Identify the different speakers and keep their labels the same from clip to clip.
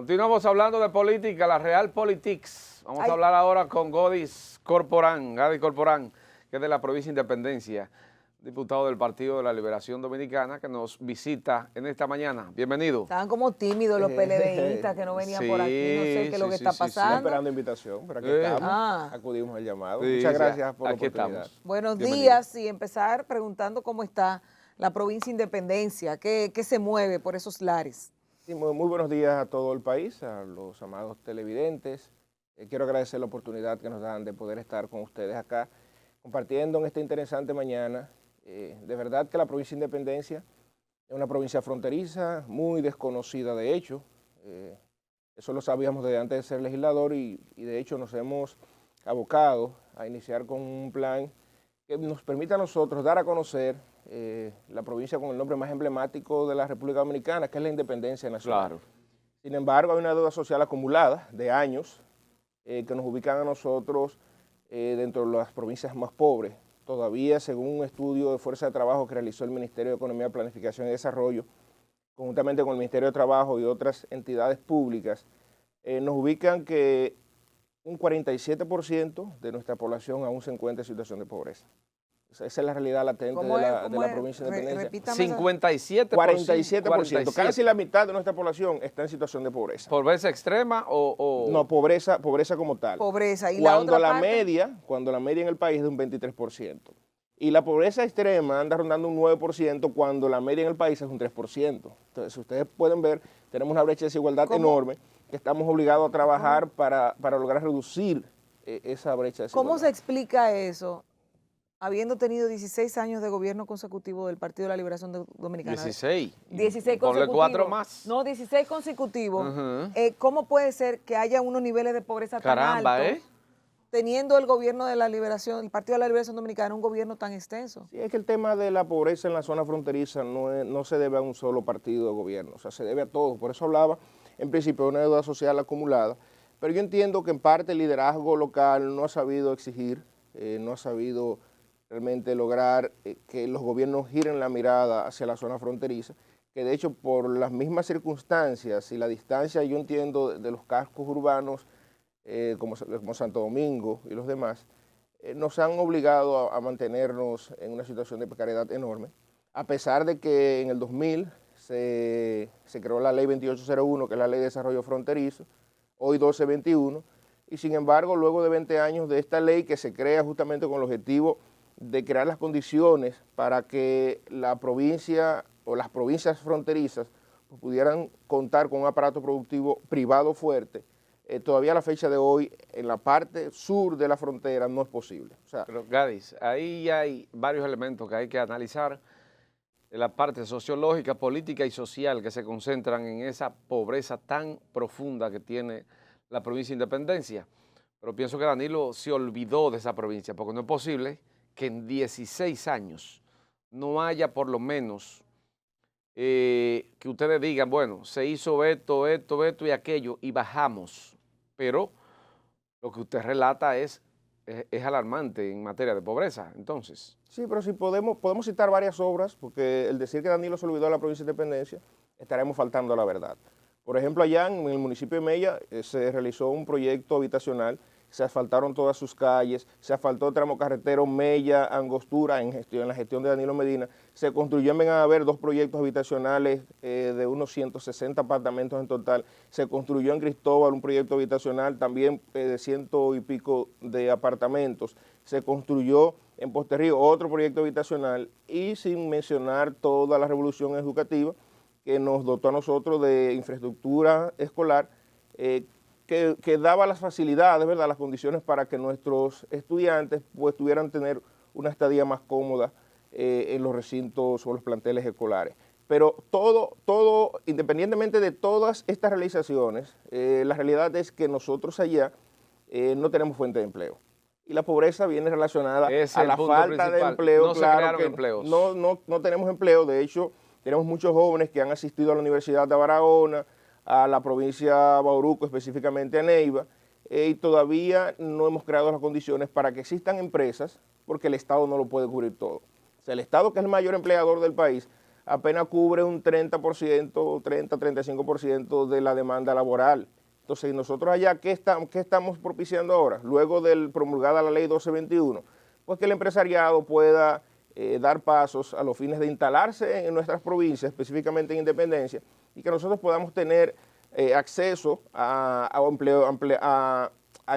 Speaker 1: Continuamos hablando de política, la Real Politics. Vamos a hablar ahora con Gadi Corporán, que es de la provincia de Independencia, diputado del Partido de la Liberación Dominicana, que nos visita en esta mañana. Bienvenido.
Speaker 2: Estaban como tímidos los PLDistas que no venían por aquí, no sé qué es lo que está pasando.
Speaker 3: Esperando invitación, pero aquí estamos, acudimos al llamado. Muchas gracias por la oportunidad.
Speaker 1: Estamos.
Speaker 2: Buenos días y empezar preguntando cómo está la provincia de Independencia, qué se mueve por esos lares.
Speaker 3: Sí, muy buenos días a todo el país, a los amados televidentes. Quiero agradecer la oportunidad que nos dan de poder estar con ustedes acá, compartiendo en esta interesante mañana. De verdad que la provincia de Independencia es una provincia fronteriza, muy desconocida de hecho. Eso lo sabíamos desde antes de ser legislador y de hecho nos hemos abocado a iniciar con un plan que nos permita a nosotros dar a conocer la provincia con el nombre más emblemático de la República Dominicana, que es la Independencia Nacional.
Speaker 1: Claro.
Speaker 3: Sin embargo, hay una deuda social acumulada de años que nos ubican a nosotros dentro de las provincias más pobres. Todavía, según un estudio de fuerza de trabajo que realizó el Ministerio de Economía, Planificación y Desarrollo, conjuntamente con el Ministerio de Trabajo y otras entidades públicas, nos ubican que un 47% de nuestra población aún se encuentra en situación de pobreza. Esa es la realidad latente de la provincia de Independencia.
Speaker 1: 57%.
Speaker 3: 47%. Casi la mitad de nuestra población está en situación de pobreza.
Speaker 1: ¿Pobreza extrema o...?
Speaker 3: No, pobreza como tal.
Speaker 2: Pobreza. ¿Y
Speaker 3: cuando la media en el país es de un 23%. Y la pobreza extrema anda rondando un 9% cuando la media en el país es un 3%. Entonces, ustedes pueden ver, tenemos una brecha de desigualdad enorme que estamos obligados a trabajar para lograr reducir esa brecha de desigualdad.
Speaker 2: ¿Cómo se explica eso? Habiendo tenido 16 años de gobierno consecutivo del Partido de la Liberación Dominicana.
Speaker 1: 16.
Speaker 2: 16
Speaker 1: Ponle
Speaker 2: consecutivos.
Speaker 1: 4 más.
Speaker 2: No, 16 consecutivos. ¿Cómo puede ser que haya unos niveles de pobreza tan altos, teniendo el gobierno de la Liberación, el Partido de la Liberación Dominicana, un gobierno tan extenso?
Speaker 3: Sí, es que el tema de la pobreza en la zona fronteriza no se debe a un solo partido de gobierno, o sea, se debe a todos. Por eso hablaba, en principio, de una deuda social acumulada. Pero yo entiendo que en parte el liderazgo local no ha sabido exigir, no ha sabido realmente lograr que los gobiernos giren la mirada hacia la zona fronteriza, que de hecho por las mismas circunstancias y la distancia, yo entiendo, de los cascos urbanos como Santo Domingo y los demás, nos han obligado a mantenernos en una situación de precariedad enorme, a pesar de que en el 2000 se creó la ley 2801, que es la ley de desarrollo fronterizo, hoy 1221, y sin embargo luego de 20 años de esta ley que se crea justamente con el objetivo de crear las condiciones para que la provincia o las provincias fronterizas pudieran contar con un aparato productivo privado fuerte, todavía a la fecha de hoy en la parte sur de la frontera no es posible. O sea,
Speaker 1: pero Gadis, ahí hay varios elementos que hay que analizar en la parte sociológica, política y social que se concentran en esa pobreza tan profunda que tiene la provincia de Independencia. Pero pienso que Danilo se olvidó de esa provincia, porque no es posible que en 16 años no haya por lo menos que ustedes digan, bueno, se hizo esto y aquello y bajamos, pero lo que usted relata es alarmante en materia de pobreza, entonces.
Speaker 3: Sí, pero si podemos citar varias obras, porque el decir que Danilo se olvidó de la provincia de Independencia, estaremos faltando a la verdad. Por ejemplo, allá en el municipio de Mella se realizó un proyecto habitacional, se asfaltaron todas sus calles, se asfaltó el tramo carretero Mella, Angostura, en la gestión de Danilo Medina. Se construyó en Benaver 2 proyectos habitacionales de unos 160 apartamentos en total. Se construyó en Cristóbal un proyecto habitacional también de 100 y pico de apartamentos. Se construyó en Posterrío otro proyecto habitacional y sin mencionar toda la revolución educativa que nos dotó a nosotros de infraestructura escolar que daba las facilidades, ¿verdad?, las condiciones para que nuestros estudiantes pues pudieran tener una estadía más cómoda en los recintos o los planteles escolares. Pero todo, independientemente de todas estas realizaciones, la realidad es que nosotros allá no tenemos fuente de empleo. Y la pobreza viene relacionada a la falta de empleo.
Speaker 1: No se crearon empleos.
Speaker 3: No tenemos empleo, de hecho, tenemos muchos jóvenes que han asistido a la Universidad de Barahona, a la provincia de Bauruco, específicamente a Neiva, y todavía no hemos creado las condiciones para que existan empresas, porque el Estado no lo puede cubrir todo. O sea, el Estado, que es el mayor empleador del país, apenas cubre un 30%, 30-35% de la demanda laboral. Entonces, nosotros allá, ¿qué estamos propiciando ahora? Luego de promulgada la ley 1221, pues que el empresariado pueda dar pasos a los fines de instalarse en nuestras provincias, específicamente en Independencia, y que nosotros podamos tener acceso a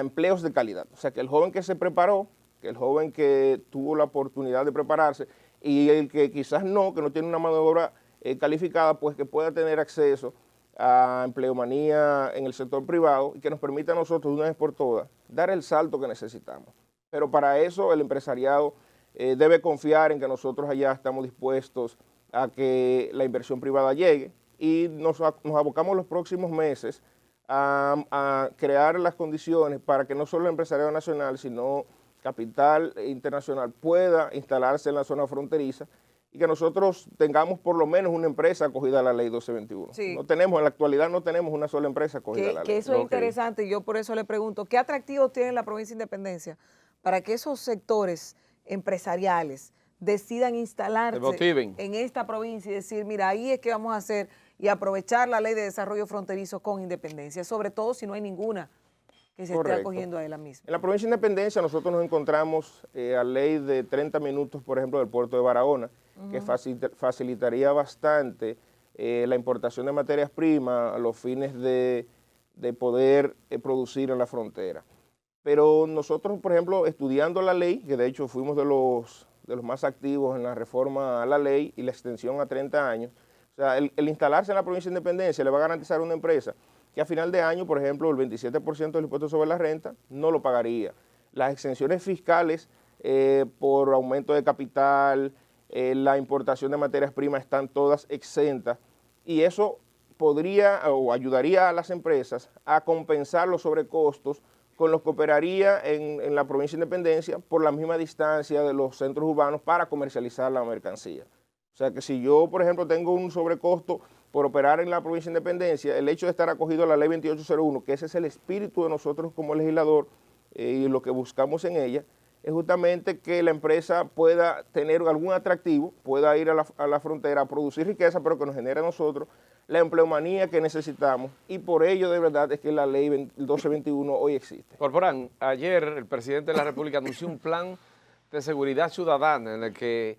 Speaker 3: empleos de calidad. O sea, que el joven que se preparó, que el joven que tuvo la oportunidad de prepararse y el que quizás no, que no tiene una mano de obra calificada, pues que pueda tener acceso a empleomanía en el sector privado y que nos permita a nosotros de una vez por todas dar el salto que necesitamos. Pero para eso el empresariado debe confiar en que nosotros allá estamos dispuestos a que la inversión privada llegue y nos abocamos los próximos meses a crear las condiciones para que no solo el empresariado nacional, sino capital internacional pueda instalarse en la zona fronteriza y que nosotros tengamos por lo menos una empresa acogida a la ley 1221. Sí. No tenemos, en la actualidad no tenemos una sola empresa acogida a la ley.
Speaker 2: Que eso es interesante y yo por eso le pregunto, ¿qué atractivos tiene la provincia de Independencia para que esos sectores empresariales decidan instalarse en esta provincia y decir, mira, ahí es que vamos a hacer y aprovechar la ley de desarrollo fronterizo con Independencia, sobre todo si no hay ninguna que se esté acogiendo a la misma?
Speaker 3: En la provincia de Independencia nosotros nos encontramos a ley de 30 minutos, por ejemplo, del puerto de Barahona, que facilitaría bastante la importación de materias primas a los fines de poder producir en la frontera. Pero nosotros, por ejemplo, estudiando la ley, que de hecho fuimos de los más activos en la reforma a la ley y la extensión a 30 años, o sea, el instalarse en la provincia de Independencia le va a garantizar a una empresa que a final de año, por ejemplo, el 27% del impuesto sobre la renta no lo pagaría. Las exenciones fiscales por aumento de capital, la importación de materias primas están todas exentas y eso podría o ayudaría a las empresas a compensar los sobrecostos con los que operaría en la provincia de Independencia por la misma distancia de los centros urbanos para comercializar la mercancía. O sea que si yo, por ejemplo, tengo un sobrecosto por operar en la provincia de Independencia, el hecho de estar acogido a la ley 2801, que ese es el espíritu de nosotros como legislador y lo que buscamos en ella, es justamente que la empresa pueda tener algún atractivo, pueda ir a la frontera a producir riqueza, pero que nos genere a nosotros la empleomanía que necesitamos y por ello de verdad es que la ley 1221 hoy existe.
Speaker 1: Corporán, ayer el presidente de la República anunció un plan de seguridad ciudadana en el que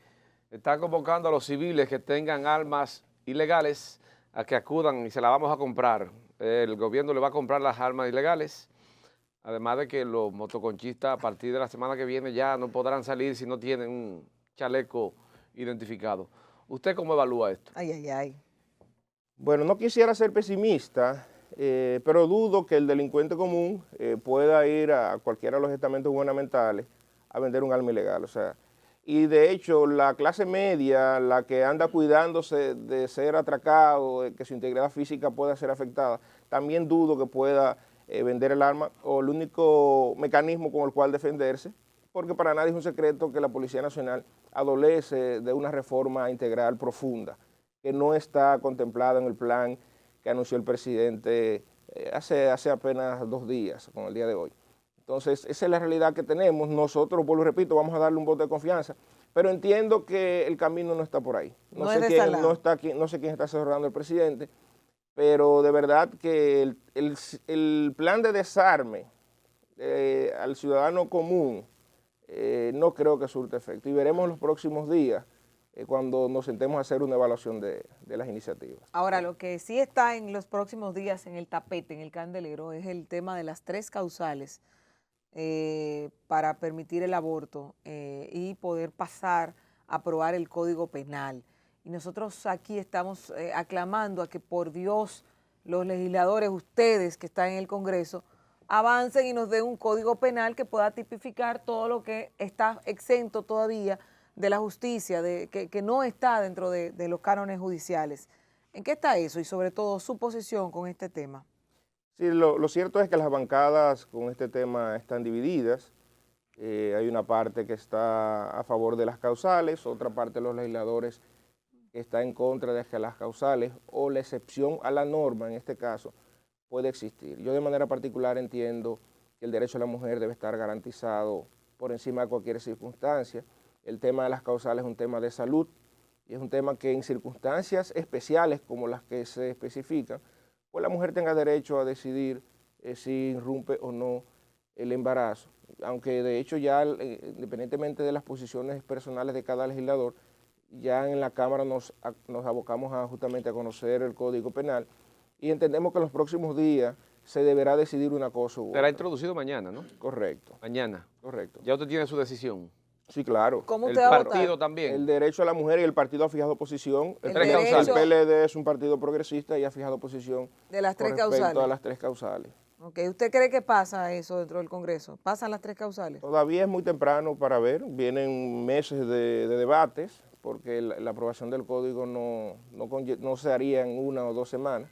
Speaker 1: está convocando a los civiles que tengan armas ilegales a que acudan y se las vamos a comprar. El gobierno le va a comprar las armas ilegales, además de que los motoconchistas a partir de la semana que viene ya no podrán salir si no tienen un chaleco identificado. ¿Usted cómo evalúa esto?
Speaker 2: Ay, ay, ay.
Speaker 3: Bueno, no quisiera ser pesimista, pero dudo que el delincuente común pueda ir a cualquiera de los estamentos gubernamentales a vender un arma ilegal. O sea, y de hecho la clase media, la que anda cuidándose de ser atracado, de que su integridad física pueda ser afectada, también dudo que pueda vender el arma o el único mecanismo con el cual defenderse, porque para nadie es un secreto que la Policía Nacional adolece de una reforma integral profunda que no está contemplada en el plan que anunció el presidente hace apenas 2 días, con el día de hoy. Entonces, esa es la realidad que tenemos. Nosotros, vuelvo y repito, vamos a darle un voto de confianza, pero entiendo que el camino no está por ahí. No sé quién está asesorando al presidente, pero de verdad que el plan de desarme al ciudadano común no creo que surte efecto. Y veremos en los próximos días cuando nos sentemos a hacer una evaluación de las iniciativas.
Speaker 2: Ahora, lo que sí está en los próximos días en el tapete, en el candelero, es el tema de las 3 causales para permitir el aborto y poder pasar a aprobar el Código Penal. Y nosotros aquí estamos aclamando a que por Dios los legisladores, ustedes que están en el Congreso, avancen y nos den un Código Penal que pueda tipificar todo lo que está exento todavía de la justicia, que no está dentro de los cánones judiciales. ¿En qué está eso? Y sobre todo su posición con este tema.
Speaker 3: Sí, lo cierto es que las bancadas con este tema están divididas. Hay una parte que está a favor de las causales, otra parte de los legisladores está en contra de que las causales o la excepción a la norma, en este caso, puede existir. Yo de manera particular entiendo que el derecho a la mujer debe estar garantizado por encima de cualquier circunstancia. El tema de las causales es un tema de salud y es un tema que en circunstancias especiales como las que se especifican, pues la mujer tenga derecho a decidir si irrumpe o no el embarazo, aunque de hecho ya independientemente de las posiciones personales de cada legislador, ya en la Cámara nos abocamos justamente a conocer el Código Penal y entendemos que en los próximos días se deberá decidir una cosa u otra.
Speaker 1: Será introducido mañana, ¿no?
Speaker 3: Correcto.
Speaker 1: Mañana.
Speaker 3: Correcto.
Speaker 1: Ya usted tiene su decisión.
Speaker 3: Sí, claro.
Speaker 2: ¿Cómo
Speaker 1: El
Speaker 2: usted va a votar?
Speaker 1: partido también.
Speaker 3: El derecho a la mujer y el partido ha fijado posición.
Speaker 2: El
Speaker 1: Tres
Speaker 2: derecho
Speaker 1: causales.
Speaker 3: El PLD es un partido progresista y ha fijado posición
Speaker 2: de las tres
Speaker 3: con respecto
Speaker 2: causales.
Speaker 3: a las tres causales.
Speaker 2: Okay. ¿Usted cree que pasa eso dentro del Congreso? ¿Pasan las tres causales?
Speaker 3: Todavía es muy temprano para ver, vienen meses de debates, porque la aprobación del código no se haría en 1 o 2 semanas,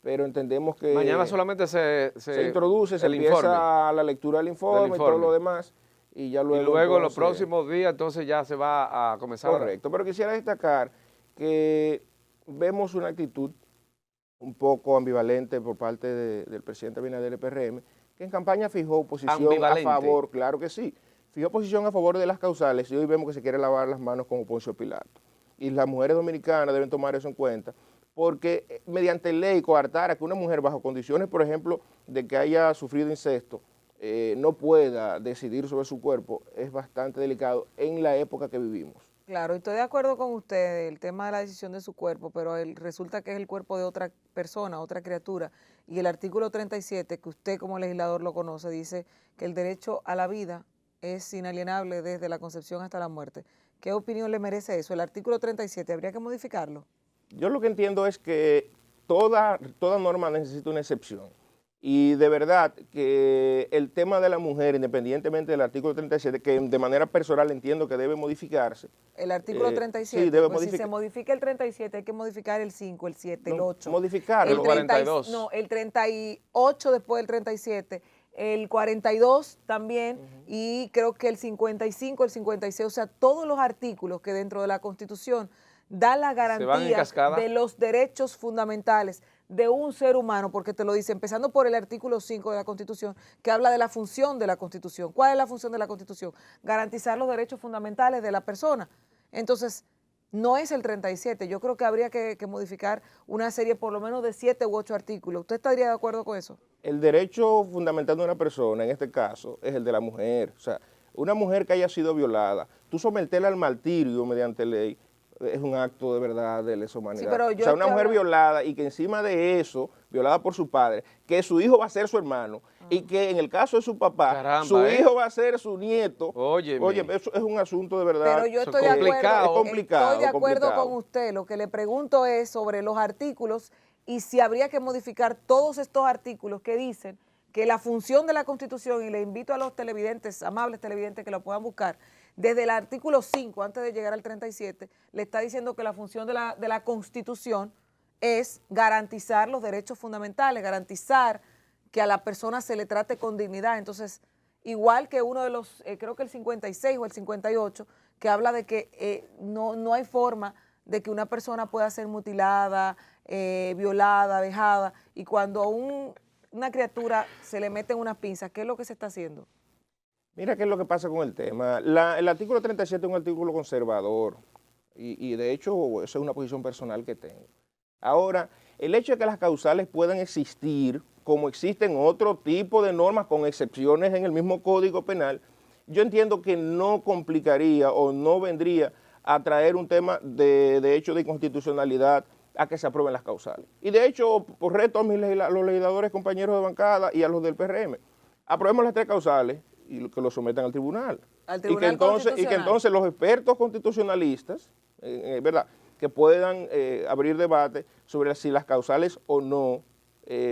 Speaker 3: pero entendemos que
Speaker 1: Mañana solamente se
Speaker 3: introduce, se
Speaker 1: el
Speaker 3: empieza
Speaker 1: informe.
Speaker 3: la lectura del informe y todo lo demás, y ya luego...
Speaker 1: Y luego en los
Speaker 3: entonces,
Speaker 1: próximos días entonces ya se va a comenzar.
Speaker 3: correcto, pero quisiera destacar que vemos una actitud un poco ambivalente por parte del presidente Abinader del PRM, que en campaña fijó posición
Speaker 1: Ambivalente.
Speaker 3: a favor, claro que sí, fijó posición a favor de las causales y hoy vemos que se quiere lavar las manos como Poncio Pilato. Y las mujeres dominicanas deben tomar eso en cuenta, porque mediante ley coartar a que una mujer bajo condiciones, por ejemplo, de que haya sufrido incesto, no pueda decidir sobre su cuerpo, es bastante delicado en la época que vivimos.
Speaker 2: Claro, estoy de acuerdo con usted, el tema de la decisión de su cuerpo, pero resulta que es el cuerpo de otra persona, otra criatura, y el artículo 37, que usted como legislador lo conoce, dice que el derecho a la vida es inalienable desde la concepción hasta la muerte. ¿Qué opinión le merece eso? El artículo 37, ¿habría que modificarlo?
Speaker 3: Yo lo que entiendo es que toda norma necesita una excepción. Y de verdad que el tema de la mujer, independientemente del artículo 37, que de manera personal entiendo que debe modificarse.
Speaker 2: El artículo 37,
Speaker 3: sí, debe
Speaker 2: pues si
Speaker 3: modificar.
Speaker 2: se modifica el 37 hay que modificar el 5, el 7, el
Speaker 3: No,
Speaker 2: 8.
Speaker 3: modificarlo.
Speaker 2: El
Speaker 1: El 42.
Speaker 2: No, el 38 después del 37, el 42 también, y creo que el 55, el 56, o sea, todos los artículos que dentro de la Constitución dan la
Speaker 1: van en
Speaker 2: garantía
Speaker 1: cascada.
Speaker 2: de los derechos fundamentales de un ser humano, porque te lo dice, empezando por el artículo 5 de la Constitución, que habla de la función de la Constitución. ¿Cuál es la función de la Constitución? Garantizar los derechos fundamentales de la persona. Entonces, no es el 37, yo creo que habría que modificar una serie por lo menos de 7 u 8 artículos. ¿Usted estaría de acuerdo con eso?
Speaker 3: El derecho fundamental de una persona, en este caso, es el de la mujer. O sea, una mujer que haya sido violada, tú someterla al martirio mediante ley, es un acto de verdad de lesa humanidad.
Speaker 2: Sí, pero
Speaker 3: o sea, una mujer violada y que encima de eso, violada por su padre, que su hijo va a ser su hermano y que en el caso de su papá,
Speaker 1: Caramba,
Speaker 3: su hijo va a ser su nieto.
Speaker 1: Óyeme.
Speaker 3: Oye, eso es un asunto de verdad.
Speaker 2: Pero yo
Speaker 1: Eso
Speaker 2: estoy
Speaker 1: es
Speaker 2: de
Speaker 1: complicado.
Speaker 2: acuerdo,
Speaker 3: Es complicado,
Speaker 2: estoy de acuerdo
Speaker 3: complicado.
Speaker 2: con usted. Lo que le pregunto es sobre los artículos y si habría que modificar todos estos artículos que dicen que la función de la Constitución, y le invito a los televidentes, amables televidentes, que lo puedan buscar, desde el artículo 5, antes de llegar al 37, le está diciendo que la función de la Constitución es garantizar los derechos fundamentales, garantizar que a la persona se le trate con dignidad. Entonces, igual que uno de los, creo que el 56 o el 58, que habla de que no hay forma de que una persona pueda ser mutilada, violada, dejada, y cuando a una criatura se le meten unas pinzas, ¿qué es lo que se está haciendo?
Speaker 3: Mira qué es lo que pasa con el tema. El artículo 37 es un artículo conservador y de hecho esa es una posición personal que tengo. Ahora, el hecho de que las causales puedan existir, como existen otro tipo de normas con excepciones en el mismo Código Penal, yo entiendo que no complicaría o no vendría a traer un tema de hecho de inconstitucionalidad a que se aprueben las causales. Y de hecho, por reto a los legisladores compañeros de bancada y a los del PRM, aprobemos las tres causales y que lo sometan al tribunal.
Speaker 2: Al Tribunal Constitucional.
Speaker 3: Y que entonces los expertos constitucionalistas, ¿verdad?, que puedan abrir debate sobre si las causales o no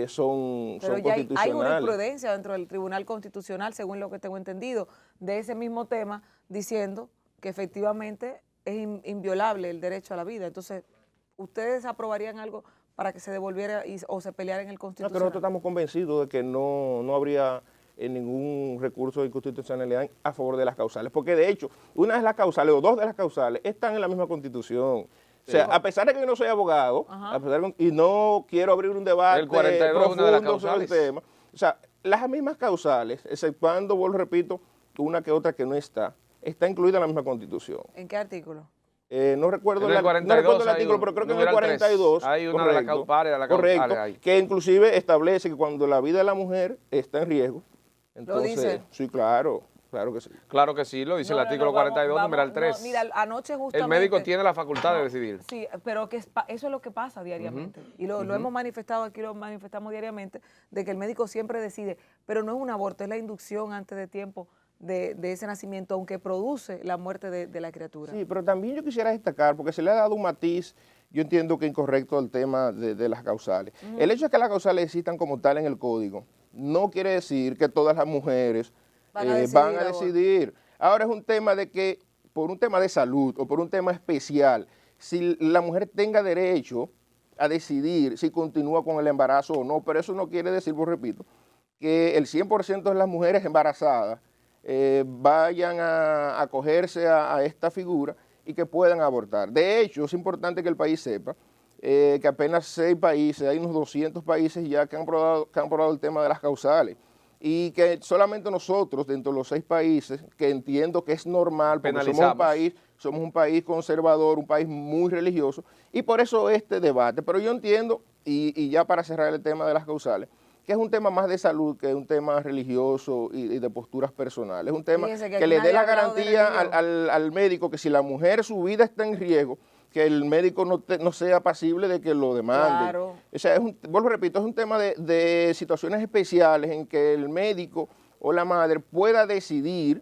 Speaker 3: son
Speaker 2: Pero ya hay
Speaker 3: constitucionales.
Speaker 2: jurisprudencia dentro del Tribunal Constitucional, según lo que tengo entendido, de ese mismo tema, diciendo que efectivamente es inviolable el derecho a la vida. Entonces, ¿ustedes aprobarían algo para que se devolviera o se peleara en el
Speaker 3: No, que
Speaker 2: Constitucional?
Speaker 3: nosotros estamos convencidos de que no habría ningún recurso de inconstitucionalidad a favor de las causales, porque de hecho, una de las causales o dos de las causales están en la misma Constitución. O sea, a pesar de que yo no soy abogado, y no quiero abrir un debate
Speaker 1: El 42 es una de las
Speaker 3: profundo sobre el
Speaker 1: causales.
Speaker 3: tema, o sea, las mismas causales, exceptuando, vuelvo repito, una que otra que no está incluida en la misma Constitución.
Speaker 2: ¿En qué artículo?
Speaker 3: No recuerdo,
Speaker 1: En el 42
Speaker 3: no recuerdo el
Speaker 1: hay
Speaker 3: artículo,
Speaker 1: un
Speaker 3: pero creo que en el
Speaker 1: numeral 3.
Speaker 3: 42,
Speaker 1: Hay una de las causales,
Speaker 3: correcto,
Speaker 1: ahí.
Speaker 3: que inclusive establece que cuando la vida de la mujer está en riesgo, entonces,
Speaker 2: dice?
Speaker 3: sí, claro, claro que sí.
Speaker 1: Claro que sí, lo dice el
Speaker 2: No, no,
Speaker 1: artículo
Speaker 2: no, vamos,
Speaker 1: 42, numeral
Speaker 2: no,
Speaker 1: 3.
Speaker 2: mira, anoche justamente...
Speaker 1: El médico tiene la facultad de
Speaker 2: No,
Speaker 1: decidir.
Speaker 2: Sí, pero que eso es lo que pasa diariamente. Y lo hemos manifestado aquí, lo manifestamos diariamente, de que el médico siempre decide, pero no es un aborto, es la inducción antes de tiempo de ese nacimiento, aunque produce la muerte de la criatura.
Speaker 3: Sí, pero también yo quisiera destacar, porque se le ha dado un matiz, yo entiendo que incorrecto al tema de las causales. El hecho de que las causales existan como tal en el código, no quiere decir que todas las mujeres van a decidir. Ahora es un tema de que, por un tema de salud o por un tema especial, si la mujer tenga derecho a decidir si continúa con el embarazo o no, pero eso no quiere decir, pues repito, que el 100% de las mujeres embarazadas vayan a acogerse a esta figura y que puedan abortar. De hecho, es importante que el país sepa que apenas 6 países, hay unos 200 países ya que han probado el tema de las causales, y que solamente nosotros, dentro de los 6 países, que entiendo que es normal, porque somos un país conservador, un país muy religioso, y por eso este debate. Pero yo entiendo, y ya para cerrar el tema de las causales, que es un tema más de salud, que es un tema religioso y de posturas personales. Es un tema que le dé la garantía al médico que si la mujer, su vida está en riesgo, que el médico no sea pasible de que lo demande.
Speaker 2: Claro.
Speaker 3: O sea, vuelvo a repito, es un tema de situaciones especiales en que el médico o la madre pueda decidir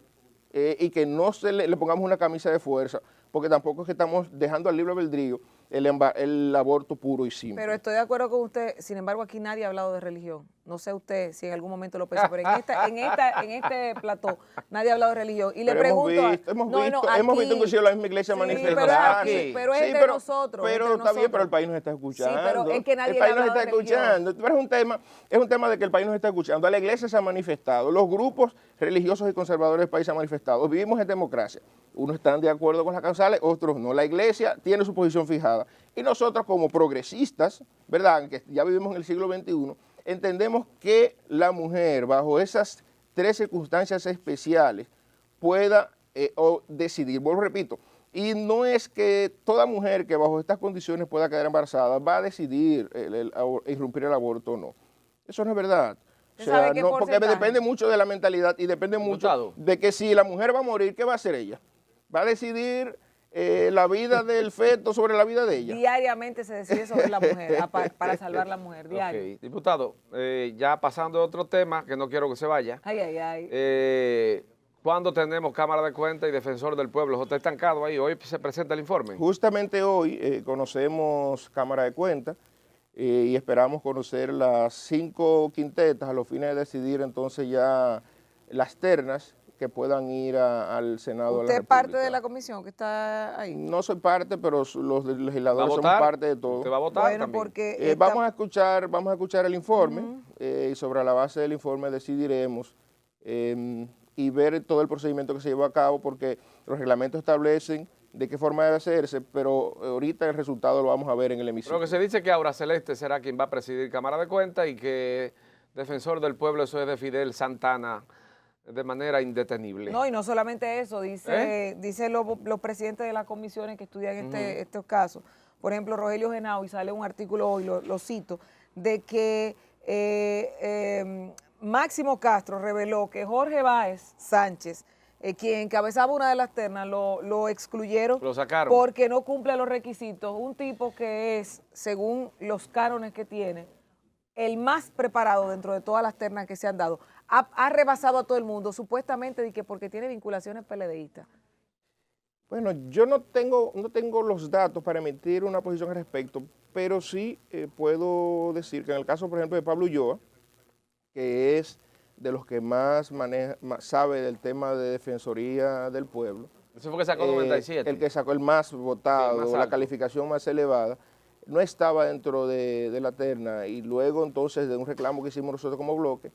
Speaker 3: y que no le pongamos una camisa de fuerza, porque tampoco es que estamos dejando al libre albedrío el aborto puro y simple.
Speaker 2: Pero estoy de acuerdo con usted, sin embargo aquí nadie ha hablado de religión. No sé usted si en algún momento lo pensó, pero en este plató nadie ha hablado de religión. Y le pregunto...
Speaker 3: Hemos visto inclusive la misma iglesia manifestarse.
Speaker 2: Pero es de nosotros.
Speaker 3: Pero está bien, pero el país nos está escuchando.
Speaker 2: Sí, pero es que nadie
Speaker 3: el país nos
Speaker 2: ha
Speaker 3: está
Speaker 2: hablado de
Speaker 3: escuchando. Pero es un tema de que el país nos está escuchando. La iglesia se ha manifestado, los grupos religiosos y conservadores del país se han manifestado. Vivimos en democracia. Unos están de acuerdo con las causales, otros no. La iglesia tiene su posición fijada. Y nosotros como progresistas, ¿verdad?, que ya vivimos en el siglo XXI, entendemos que la mujer, bajo esas 3 circunstancias especiales, pueda decidir. Vuelvo, repito, y no es que toda mujer que bajo estas condiciones pueda quedar embarazada va a decidir irrumpir el aborto o no. Eso no es verdad. O sea, no, porque depende mucho de la mentalidad y depende mucho de que si la mujer va a morir, ¿qué va a hacer ella? ¿Va a decidir la vida del feto sobre la vida de ella?
Speaker 2: Diariamente se decide sobre la mujer, para salvar la mujer, diario.
Speaker 1: Okay. Diputado, ya pasando a otro tema, que no quiero que se vaya. ¿Cuándo tenemos Cámara de Cuentas y Defensor del Pueblo? ¿Está estancado ahí? ¿Hoy se presenta el informe?
Speaker 3: Justamente hoy conocemos Cámara de Cuentas y esperamos conocer las 5 quintetas a los fines de decidir entonces ya las ternas que puedan ir al Senado de la República.
Speaker 2: ¿Usted es parte de la comisión que está ahí?
Speaker 3: No soy parte, pero los legisladores somos parte de todo.
Speaker 1: ¿Usted va a votar también?
Speaker 2: Porque
Speaker 3: vamos a escuchar el informe y sobre la base del informe decidiremos y ver todo el procedimiento que se llevó a cabo, porque los reglamentos establecen de qué forma debe hacerse, pero ahorita el resultado lo vamos a ver en el hemiciclo.
Speaker 1: Lo que se dice que Aura Celeste será quien va a presidir Cámara de Cuentas y que Defensor del Pueblo, eso es de Fidel Santana, de manera indetenible.
Speaker 2: No, y no solamente eso, dice los presidentes de las comisiones que estudian estos casos. Por ejemplo, Rogelio Genao, y sale un artículo hoy, lo cito, de que Máximo Castro reveló que Jorge Báez Sánchez, quien encabezaba una de las ternas, lo excluyeron.
Speaker 1: Lo sacaron.
Speaker 2: Porque no cumple los requisitos. Un tipo que es, según los cánones que tiene, el más preparado dentro de todas las ternas que se han dado. Ha rebasado a todo el mundo, supuestamente porque tiene vinculaciones PLDistas.
Speaker 3: Bueno, yo no tengo los datos para emitir una posición al respecto, pero sí puedo decir que en el caso, por ejemplo, de Pablo Ulloa, que es de los que más sabe del tema de Defensoría del Pueblo.
Speaker 1: Ese fue que sacó 97.
Speaker 3: El que sacó el más votado, sí, la calificación más elevada, no estaba dentro de la terna, y luego entonces de un reclamo que hicimos nosotros como bloque,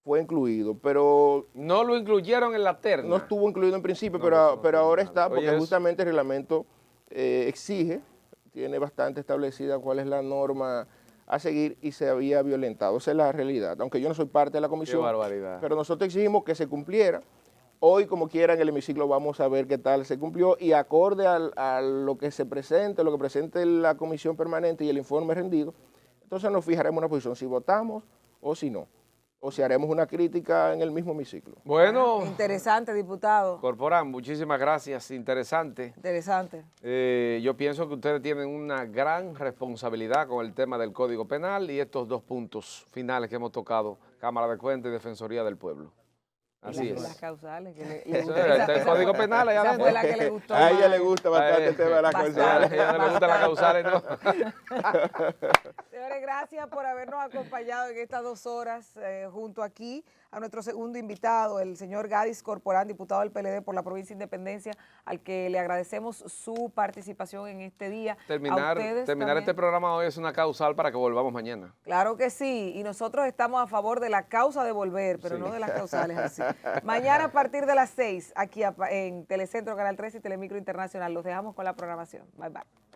Speaker 3: fue incluido, pero...
Speaker 1: No lo incluyeron en la terna.
Speaker 3: No estuvo incluido en principio, pero ahora está, porque justamente el reglamento exige, tiene bastante establecida cuál es la norma a seguir y se había violentado. Esa es la realidad, aunque yo no soy parte de la comisión.
Speaker 1: Qué barbaridad.
Speaker 3: Pero nosotros exigimos que se cumpliera Hoy, como quiera, en el hemiciclo vamos a ver qué tal se cumplió y acorde a lo que se presente, lo que presente la comisión permanente y el informe rendido, entonces nos fijaremos una posición, si votamos o si no, o si haremos una crítica en el mismo hemiciclo.
Speaker 1: Bueno,
Speaker 2: Interesante, diputado.
Speaker 1: Corporán, muchísimas gracias, interesante.
Speaker 2: Interesante.
Speaker 1: Yo pienso que ustedes tienen una gran responsabilidad con el tema del Código Penal y estos dos puntos finales que hemos tocado, Cámara de Cuentas y Defensoría del Pueblo. Así
Speaker 2: Las
Speaker 1: es.
Speaker 2: causales. Que le
Speaker 1: Eso
Speaker 2: gusta.
Speaker 1: es, el Código Penal allá
Speaker 2: Esa
Speaker 1: adentro.
Speaker 2: fue la que le gustó
Speaker 3: A ella
Speaker 2: más.
Speaker 3: le gusta bastante el tema de las
Speaker 2: Bastante.
Speaker 3: causales.
Speaker 1: A ella no le gustan las causales, ¿no?
Speaker 2: Señores, gracias por habernos acompañado en estas 2 horas junto aquí a nuestro segundo invitado, el señor Gadis Corporán, diputado del PLD por la provincia de Independencia, al que le agradecemos su participación en este día.
Speaker 1: Terminar este programa hoy es una causal para que volvamos mañana.
Speaker 2: Claro que sí, y nosotros estamos a favor de la causa de volver, pero
Speaker 1: Sí.
Speaker 2: no de las causales así. Mañana a partir de las 6, aquí en Telecentro, Canal 13 y Telemicro Internacional. Los dejamos con la programación. Bye, bye.